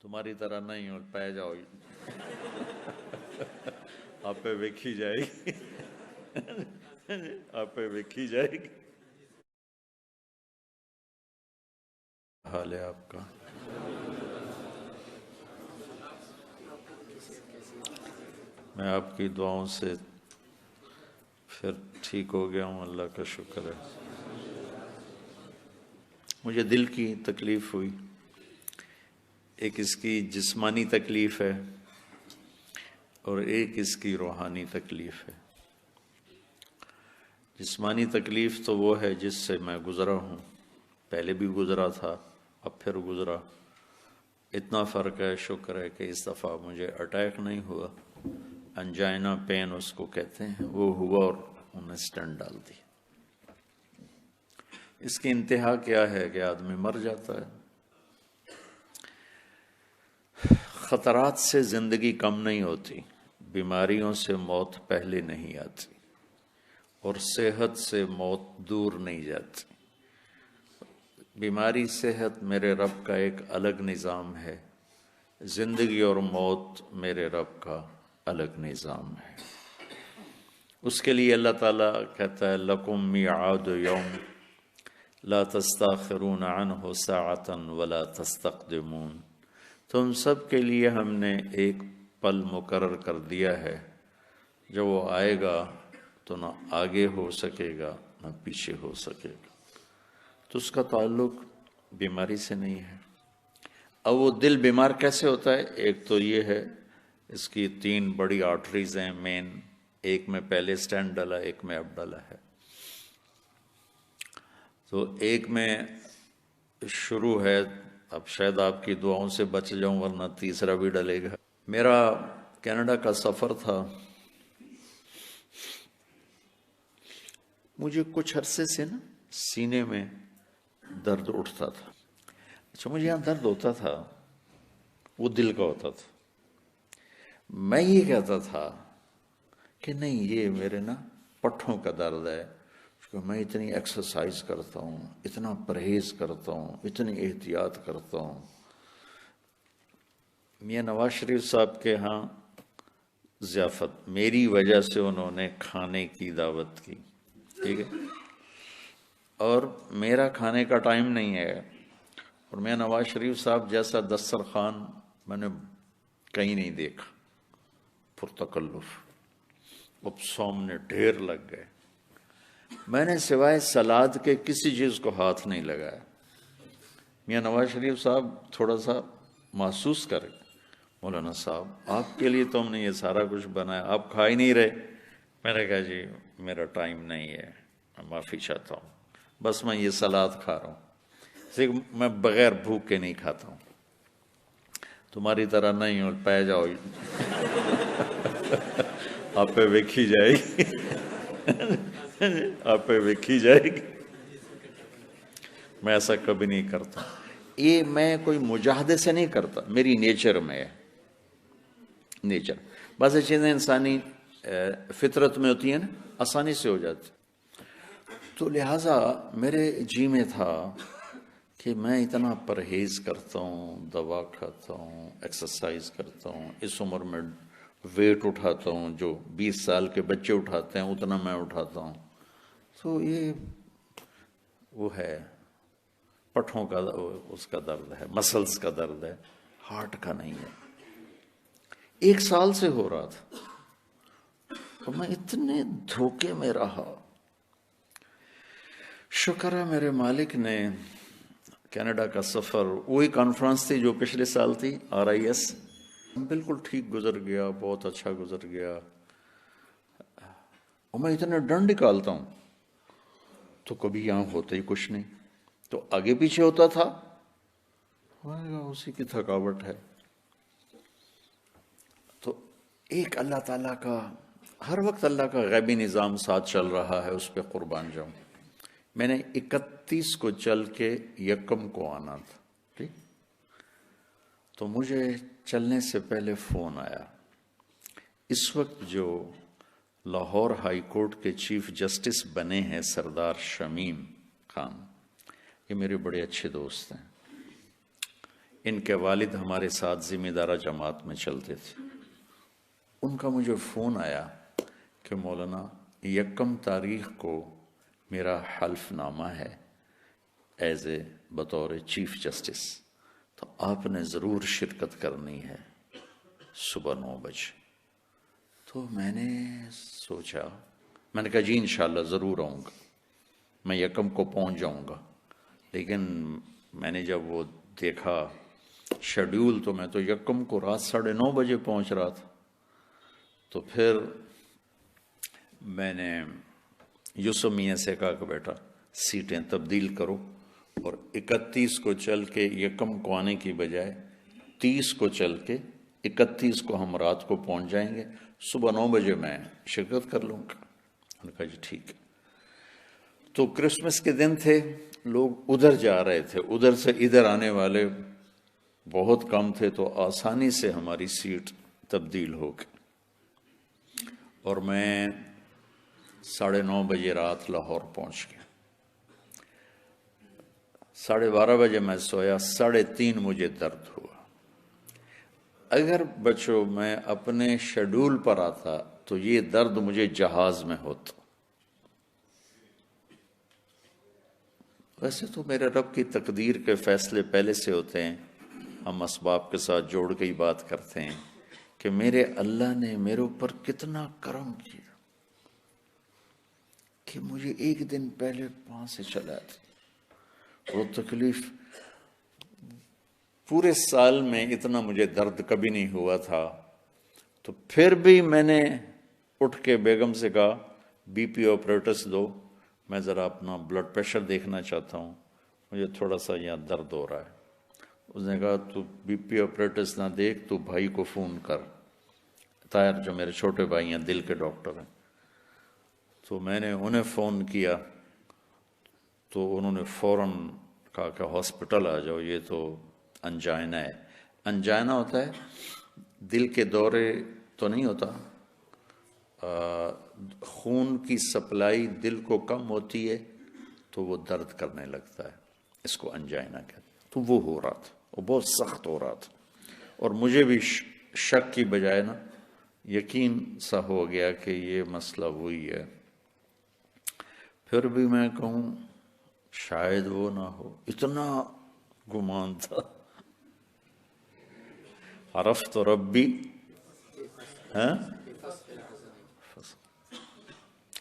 تمہاری طرح نہیں ہو پہ جاؤ آپ پہ ویکھی جائے گی آپ پہ ویکھی جائے گی. حال ہے آپ کا؟ میں آپ کی دعاؤں سے پھر ٹھیک ہو گیا ہوں، اللہ کا شکر ہے. مجھے دل کی تکلیف ہوئی، ایک اس کی جسمانی تکلیف ہے اور ایک اس کی روحانی تکلیف ہے. جسمانی تکلیف تو وہ ہے جس سے میں گزرا ہوں، پہلے بھی گزرا تھا، اب پھر گزرا. اتنا فرق ہے، شکر ہے کہ اس دفعہ مجھے اٹیک نہیں ہوا. انجائنا پین اس کو کہتے ہیں، وہ ہوا اور انہیں سٹنٹ ڈال دی. اس کی انتہا کیا ہے کہ آدمی مر جاتا ہے. خطرات سے زندگی کم نہیں ہوتی، بیماریوں سے موت پہلے نہیں آتی اور صحت سے موت دور نہیں جاتی. بیماری صحت میرے رب کا ایک الگ نظام ہے، زندگی اور موت میرے رب کا الگ نظام ہے. اس کے لیے اللہ تعالیٰ کہتا ہے لَكُمْ مِيعَادُ يَوْمٍ لَا تَسْتَأْخِرُونَ عَنْهُ سَاعَةً وَلَا تَسْتَقْدِمُونَ. تم سب کے لیے ہم نے ایک پل مقرر کر دیا ہے، جو وہ آئے گا تو نہ آگے ہو سکے گا نہ پیچھے ہو سکے گا. تو اس کا تعلق بیماری سے نہیں ہے. اب وہ دل بیمار کیسے ہوتا ہے؟ ایک تو یہ ہے، اس کی 3 بڑی آرٹریز ہیں مین، ایک میں پہلے سٹینڈ ڈالا، ایک میں اب ڈالا ہے. تو ایک میں شروع ہے، اب شاید آپ کی دعاؤں سے بچ جاؤں ورنہ تیسرا بھی ڈلے گا. میرا کینیڈا کا سفر تھا، مجھے کچھ عرصے سے نا سینے میں درد اٹھتا تھا. اچھا، مجھے یہاں درد ہوتا تھا، وہ دل کا ہوتا تھا. میں یہ کہتا تھا کہ نہیں، یہ میرے نا پٹھوں کا درد ہے، کہ میں اتنی ایکسرسائز کرتا ہوں، اتنا پرہیز کرتا ہوں، اتنی احتیاط کرتا ہوں. میاں نواز شریف صاحب کے ہاں ضیافت، میری وجہ سے انہوں نے کھانے کی دعوت کی، ٹھیک ہے، اور میرا کھانے کا ٹائم نہیں ہے، اور میاں نواز شریف صاحب جیسا دسترخوان میں نے کہیں نہیں دیکھا، پرتکلف. اب سامنے ڈھیر لگ گئے، میں نے سوائے سلاد کے کسی چیز کو ہاتھ نہیں لگایا. میاں نواز شریف صاحب تھوڑا سا محسوس کرے، مولانا صاحب آپ کے لیے تو ہم نے یہ سارا کچھ بنایا، آپ کھا ہی نہیں رہے. میں نے کہا جی میرا ٹائم نہیں ہے، میں معافی چاہتا ہوں، بس میں یہ سلاد کھا رہا ہوں، میں بغیر بھوک کے نہیں کھاتا ہوں. تمہاری طرح نہیں ہو پہ جاؤ آپ پہ ویکھی جائے گی آپ پہ ویکھی جائے گی. میں ایسا کبھی نہیں کرتا. یہ میں کوئی مجاہدے سے نہیں کرتا، میری نیچر میں ہے. نیچر بعض چیزیں انسانی فطرت میں ہوتی ہیں نا، آسانی سے ہو جاتی. تو لہٰذا میرے جی میں تھا کہ میں اتنا پرہیز کرتا ہوں، دوا کھاتا ہوں، ایکسرسائز کرتا ہوں، اس عمر میں ویٹ اٹھاتا ہوں جو 20 سال کے بچے اٹھاتے ہیں اتنا میں اٹھاتا ہوں. تو یہ وہ ہے پٹھوں کا، اس کا درد ہے، مسلز کا درد ہے، ہارٹ کا نہیں ہے. 1 سال سے ہو رہا تھا اور میں اتنے دھوکے میں رہا. شکر ہے میرے مالک نے کینیڈا کا سفر، وہی کانفرنس تھی جو پچھلے سال تھی، RIS، بالکل ٹھیک گزر گیا، بہت اچھا گزر گیا. اور میں اتنا ڈنڈ نکالتا ہوں تو کبھی یہاں ہوتا ہی کچھ نہیں، تو آگے پیچھے ہوتا تھا، اسی کی تھکاوٹ ہے. تو ایک اللہ تعالیٰ کا، ہر وقت اللہ کا غیبی نظام ساتھ چل رہا ہے، اس پہ قربان جاؤں. میں نے 31 کو چل کے 1 کو آنا تھا، ٹھیک. تو مجھے چلنے سے پہلے فون آیا. اس وقت جو لاہور ہائی کورٹ کے چیف جسٹس بنے ہیں سردار شمیم خان، یہ میرے بڑے اچھے دوست ہیں. ان کے والد ہمارے ساتھ ذمہ دارہ جماعت میں چلتے تھے. ان کا مجھے فون آیا کہ مولانا 1 تاریخ کو میرا حلف نامہ ہے ایز اے بطور چیف جسٹس، تو آپ نے ضرور شرکت کرنی ہے صبح 9 بجے. تو میں نے سوچا، میں نے کہا جی انشاءاللہ ضرور آؤں گا، میں 1 کو پہنچ جاؤں گا. لیکن میں نے جب وہ دیکھا شیڈیول تو میں تو 1 کو رات 9:30 بجے پہنچ رہا تھا. تو پھر میں نے یوسف میاں سے کہا کہ بیٹا سیٹیں تبدیل کرو اور 31 کو چل کے 1 کو آنے کی بجائے 30 کو چل کے 31 کو ہم رات کو پہنچ جائیں گے، صبح 9 بجے میں شرکت کر لوں گا. میں نے کہا جی ٹھیک ہے. تو کرسمس کے دن تھے، لوگ ادھر جا رہے تھے، ادھر سے ادھر آنے والے بہت کم تھے، تو آسانی سے ہماری سیٹ تبدیل ہو گئی اور میں 9:30 بجے رات لاہور پہنچ گیا. 12:30 بجے میں سویا، 3:30 مجھے درد ہوا. اگر بچوں میں اپنے شیڈول پر آتا تو یہ درد مجھے جہاز میں ہوتا. ویسے تو میرے رب کی تقدیر کے فیصلے پہلے سے ہوتے ہیں، ہم اسباب کے ساتھ جوڑ کے ہی بات کرتے ہیں کہ میرے اللہ نے میرے اوپر کتنا کرم کیا کہ مجھے 1 دن پہلے وہاں سے چلا تھا. وہ تکلیف پورے سال میں اتنا مجھے درد کبھی نہیں ہوا تھا. تو پھر بھی میں نے اٹھ کے بیگم سے کہا بی پی آپریٹس دو، میں ذرا اپنا بلڈ پریشر دیکھنا چاہتا ہوں، مجھے تھوڑا سا یہاں درد ہو رہا ہے. اس نے کہا تو بی پی آپریٹس نہ دیکھ، تو بھائی کو فون کر، طاہر جو میرے چھوٹے بھائی ہیں دل کے ڈاکٹر ہیں. تو میں نے انہیں فون کیا تو انہوں نے فوراً کہا کہ ہاسپٹل آ جاؤ، یہ تو انجائنا ہے. انجائنا ہوتا ہے دل کے دورے تو نہیں ہوتا، خون کی سپلائی دل کو کم ہوتی ہے تو وہ درد کرنے لگتا ہے، اس کو انجائنا کہتے ہیں. تو وہ ہو رہا تھا، وہ بہت سخت ہو رہا تھا، اور مجھے بھی شک کی بجائے نا یقین سا ہو گیا کہ یہ مسئلہ وہی ہے. پھر بھی میں کہوں شاید وہ نہ ہو، اتنا گمان تھا. عرفت ربی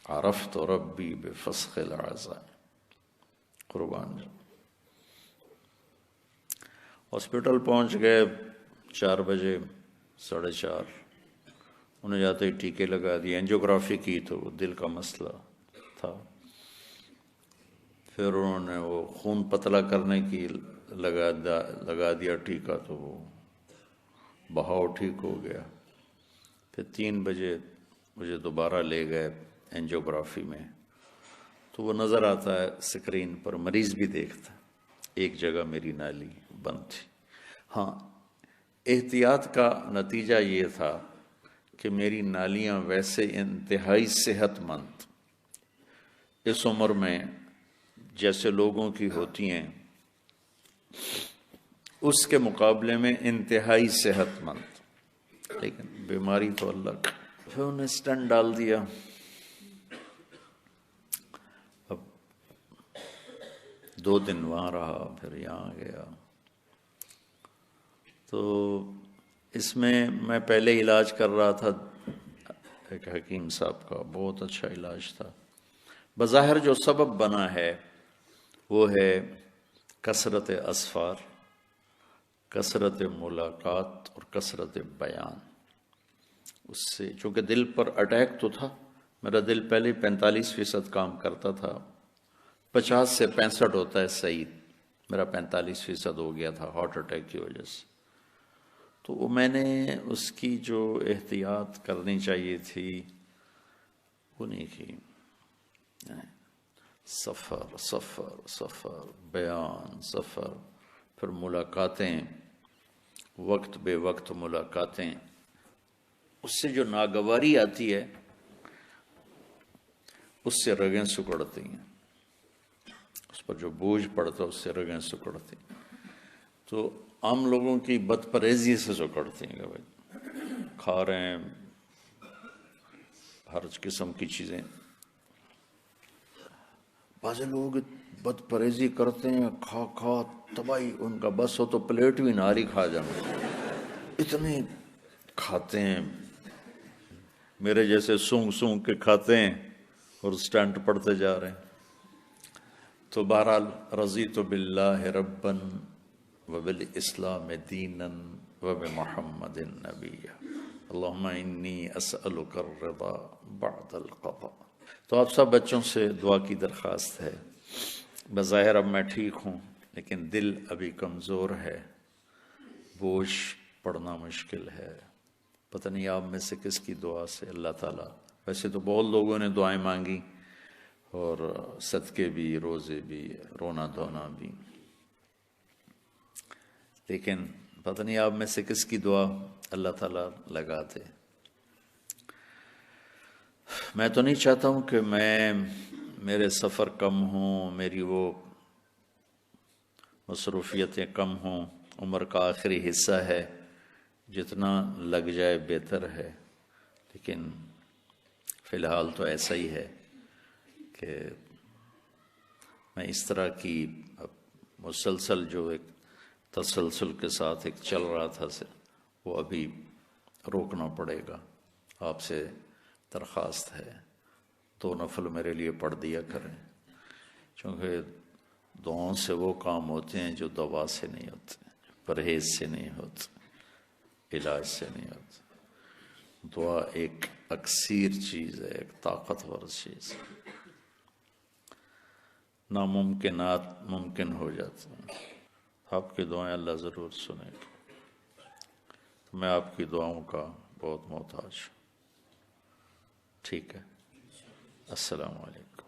عرفت ربی بفسخ العزائم. قربان. ہاسپٹل پہنچ گئے 4 بجے 4:30، انہیں جاتے ہی ٹیکے لگا دیے، اینجیوگرافی کی تو وہ دل کا مسئلہ تھا. پھر انہوں نے وہ خون پتلا کرنے کی لگا دیا ٹیکا، تو وہ بہاؤ ٹھیک ہو گیا. پھر 3 بجے مجھے دوبارہ لے گئے اینجیوگرافی میں، تو وہ نظر آتا ہے اسکرین پر، مریض بھی دیکھتا، ایک جگہ میری نالی بند تھی. ہاں احتیاط کا نتیجہ یہ تھا کہ میری نالیاں ویسے انتہائی صحت مند اس عمر میں جیسے لوگوں کی ہوتی ہیں اس کے مقابلے میں انتہائی صحت مند، لیکن بیماری تو اللہ کا. پھر انہیں اسٹنٹ ڈال دیا. اب 2 دن وہاں رہا، پھر یہاں گیا. تو اس میں پہلے علاج کر رہا تھا ایک حکیم صاحب کا، بہت اچھا علاج تھا. بظاہر جو سبب بنا ہے وہ ہے کثرت اسفار، کثرت ملاقات اور کثرت بیان. اس سے چونکہ دل پر اٹیک تو تھا، میرا دل پہلے 45% کام کرتا تھا، 50 سے 65 ہوتا ہے صحیح، میرا 45% ہو گیا تھا ہارٹ اٹیک کی وجہ سے. تو میں نے اس کی جو احتیاط کرنی چاہیے تھی وہ نہیں کی. سفر سفر سفر، بیان، سفر، پھر ملاقاتیں، وقت بے وقت ملاقاتیں. اس سے جو ناگواری آتی ہے اس سے رگیں سکڑتی ہیں، اس پر جو بوجھ پڑتا ہے اس سے رگیں سکڑتی ہیں. تو عام لوگوں کی بد پرہیزی سے جو کرتے ہیں کہ بھائی کھا رہے ہیں ہر قسم کی چیزیں، بعض لوگ بد پرہیزی کرتے ہیں، کھا کھا تباہی، ان کا بس ہو تو پلیٹ بھی ناری کھا جانا، اتنے کھاتے ہیں، میرے جیسے سونگ سونگ کے کھاتے ہیں اور سٹینٹ پڑھتے جا رہے ہیں۔ تو بہرحال رضیت باللہ ربا وبالاسلام دینا وبمحمد نبیا اللہم انی اسألک الرضا بعد القضاء۔ تو آپ سب بچوں سے دعا کی درخواست ہے۔ بظاہر اب میں ٹھیک ہوں لیکن دل ابھی کمزور ہے، بوجھ پڑھنا مشکل ہے، پتہ نہیں آپ میں سے کس کی دعا سے اللہ تعالیٰ، ویسے تو بہت لوگوں نے دعائیں مانگی اور صدقے بھی، روزے بھی، رونا دھونا بھی، لیکن پتہ نہیں آپ میں سے کس کی دعا اللہ تعالیٰ لگا دے۔ میں تو نہیں چاہتا ہوں کہ میرے سفر کم ہوں، میری وہ مصروفیتیں کم ہوں، عمر کا آخری حصہ ہے، جتنا لگ جائے بہتر ہے، لیکن فی الحال تو ایسا ہی ہے کہ میں اس طرح کی مسلسل جو ایک تسلسل کے ساتھ ایک چل رہا تھا وہ ابھی روکنا پڑے گا۔ آپ سے درخواست ہے 2 نفل میرے لیے پڑھ دیا کریں، چونکہ دعاؤں سے وہ کام ہوتے ہیں جو دوا سے نہیں ہوتے، پرہیز سے نہیں ہوتے، علاج سے نہیں ہوتے۔ دعا ایک اکسیر چیز ہے، ایک طاقتور چیز ہے، ناممکنات ممکن ہو جاتے ہیں۔ آپ کی دعائیں اللہ ضرور سنے گا، میں آپ کی دعاؤں کا بہت محتاج ہوں۔ ٹھیک ہے، السلام علیکم۔